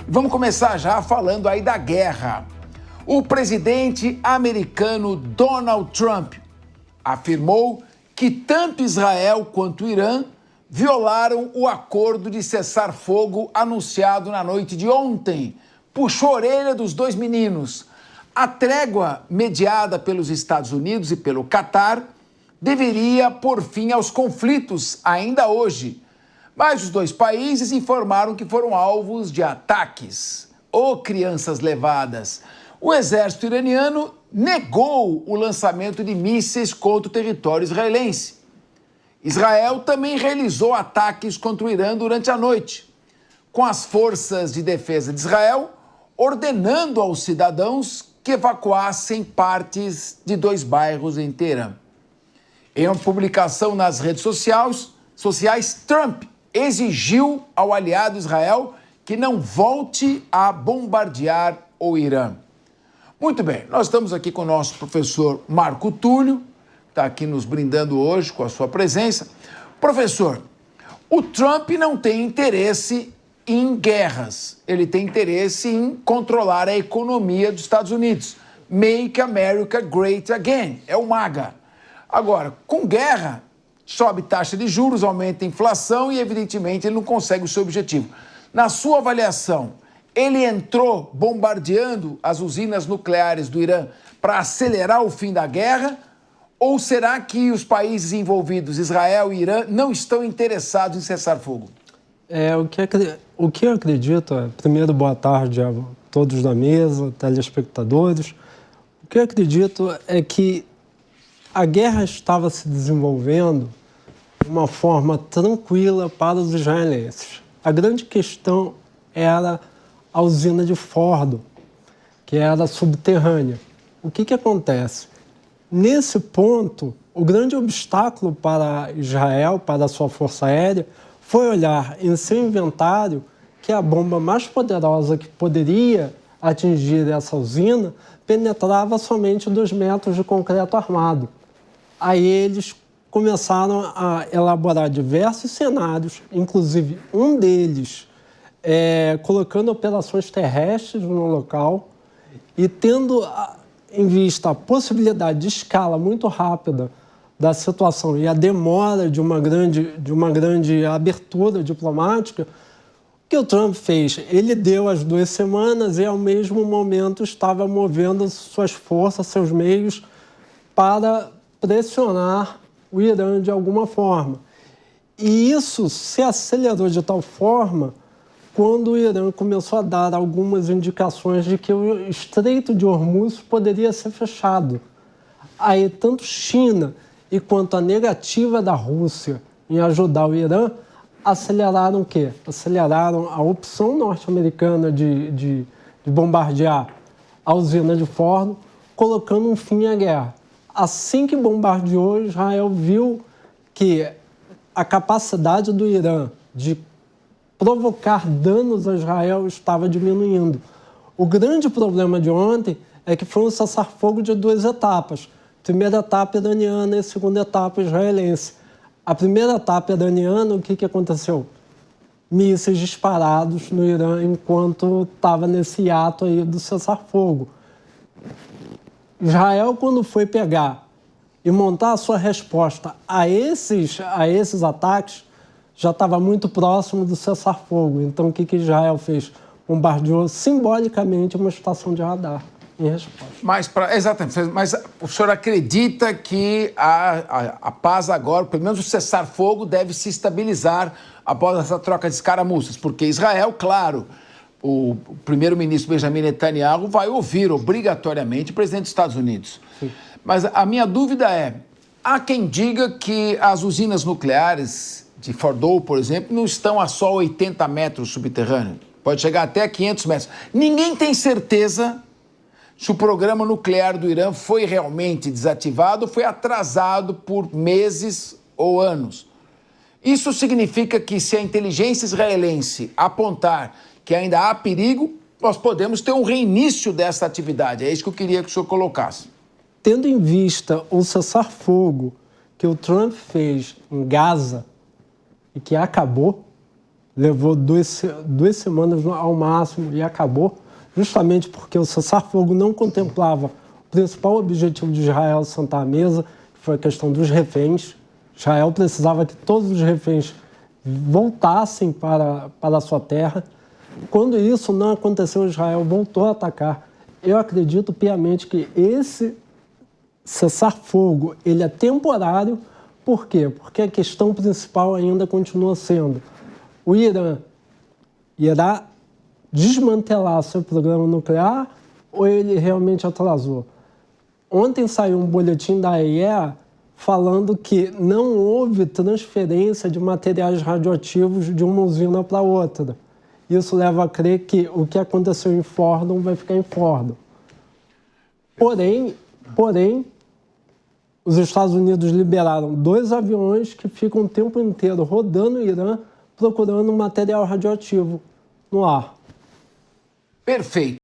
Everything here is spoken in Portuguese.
Vamos começar já falando aí da guerra. O presidente americano Donald Trump afirmou que tanto Israel quanto o Irã violaram o acordo de cessar-fogo anunciado na noite de ontem. Puxou a orelha dos dois meninos. A trégua mediada pelos Estados Unidos e pelo Catar deveria pôr fim aos conflitos ainda hoje. Mas os dois países informaram que foram alvos de ataques. Ô, crianças levadas! O exército iraniano negou o lançamento de mísseis contra o território israelense. Israel também realizou ataques contra o Irã durante a noite, com as forças de defesa de Israel ordenando aos cidadãos que evacuassem partes de 2 bairros em Teherã. Em uma publicação nas redes sociais, Trump exigiu ao aliado Israel que não volte a bombardear o Irã. Muito bem, nós estamos aqui com o nosso professor Marco Túlio, que está aqui nos brindando hoje com a sua presença. Professor, o Trump não tem interesse em guerras, ele tem interesse em controlar a economia dos Estados Unidos. Make America Great Again, é o MAGA. Agora, com guerra, sobe taxa de juros, aumenta a inflação e, evidentemente, ele não consegue o seu objetivo. Na sua avaliação, ele entrou bombardeando as usinas nucleares do Irã para acelerar o fim da guerra? Ou será que os países envolvidos, Israel e Irã, não estão interessados em cessar fogo? O que eu acredito, primeiro, boa tarde a todos da mesa, telespectadores. O que eu acredito é que a guerra estava se desenvolvendo de uma forma tranquila para os israelenses. A grande questão era a usina de Fordo, que era subterrânea. O que acontece? Nesse ponto, o grande obstáculo para Israel, para a sua força aérea, foi olhar em seu inventário que a bomba mais poderosa que poderia atingir essa usina penetrava somente 2 metros de concreto armado. Aí eles começaram a elaborar diversos cenários, inclusive um deles colocando operações terrestres no local e tendo em vista a possibilidade de escala muito rápida da situação e a demora de uma grande abertura diplomática. O que o Trump fez? Ele deu as 2 semanas e, ao mesmo momento, estava movendo suas forças, seus meios, para pressionar o Irã de alguma forma. E isso se acelerou de tal forma quando o Irã começou a dar algumas indicações de que o Estreito de Hormuz poderia ser fechado. Aí, tanto China e quanto a negativa da Rússia em ajudar o Irã, aceleraram o quê? Aceleraram a opção norte-americana de bombardear a usina de Fordo, colocando um fim à guerra. Assim que bombardeou, Israel viu que a capacidade do Irã de provocar danos a Israel estava diminuindo. O grande problema de ontem é que foi um cessar-fogo de 2 etapas. Primeira etapa iraniana e segunda etapa israelense. A primeira etapa iraniana, o que aconteceu? Mísseis disparados no Irã enquanto estava nesse ato aí do cessar-fogo. Israel, quando foi pegar e montar a sua resposta a esses ataques, já estava muito próximo do cessar-fogo. Então, o que Israel fez? Bombardeou simbolicamente uma estação de radar em resposta. Exatamente. Mas o senhor acredita que a paz agora, pelo menos o cessar-fogo, deve se estabilizar após essa troca de escaramuças? Porque Israel, claro, o primeiro-ministro Benjamin Netanyahu vai ouvir obrigatoriamente o presidente dos Estados Unidos. Sim. Mas a minha dúvida é, há quem diga que as usinas nucleares de Fordow, por exemplo, não estão a só 80 metros subterrâneos. Pode chegar até 500 metros. Ninguém tem certeza se o programa nuclear do Irã foi realmente desativado ou foi atrasado por meses ou anos. Isso significa que, se a inteligência israelense apontar que ainda há perigo, nós podemos ter um reinício dessa atividade. É isso que eu queria que o senhor colocasse. Tendo em vista o cessar-fogo que o Trump fez em Gaza e que acabou, levou duas semanas ao máximo e acabou, justamente porque o cessar-fogo não contemplava o principal objetivo de Israel sentar à mesa, que foi a questão dos reféns. Israel precisava que todos os reféns voltassem para a sua terra. Quando isso não aconteceu, Israel voltou a atacar. Eu acredito piamente que esse cessar-fogo ele é temporário. Por quê? Porque a questão principal ainda continua sendo: o Irã irá desmantelar seu programa nuclear ou ele realmente atrasou? Ontem saiu um boletim da IAEA falando que não houve transferência de materiais radioativos de uma usina para outra. Isso leva a crer que o que aconteceu em Fordham vai ficar em Fordham. Porém, os Estados Unidos liberaram 2 aviões que ficam o tempo inteiro rodando o Irã procurando material radioativo no ar. Perfeito.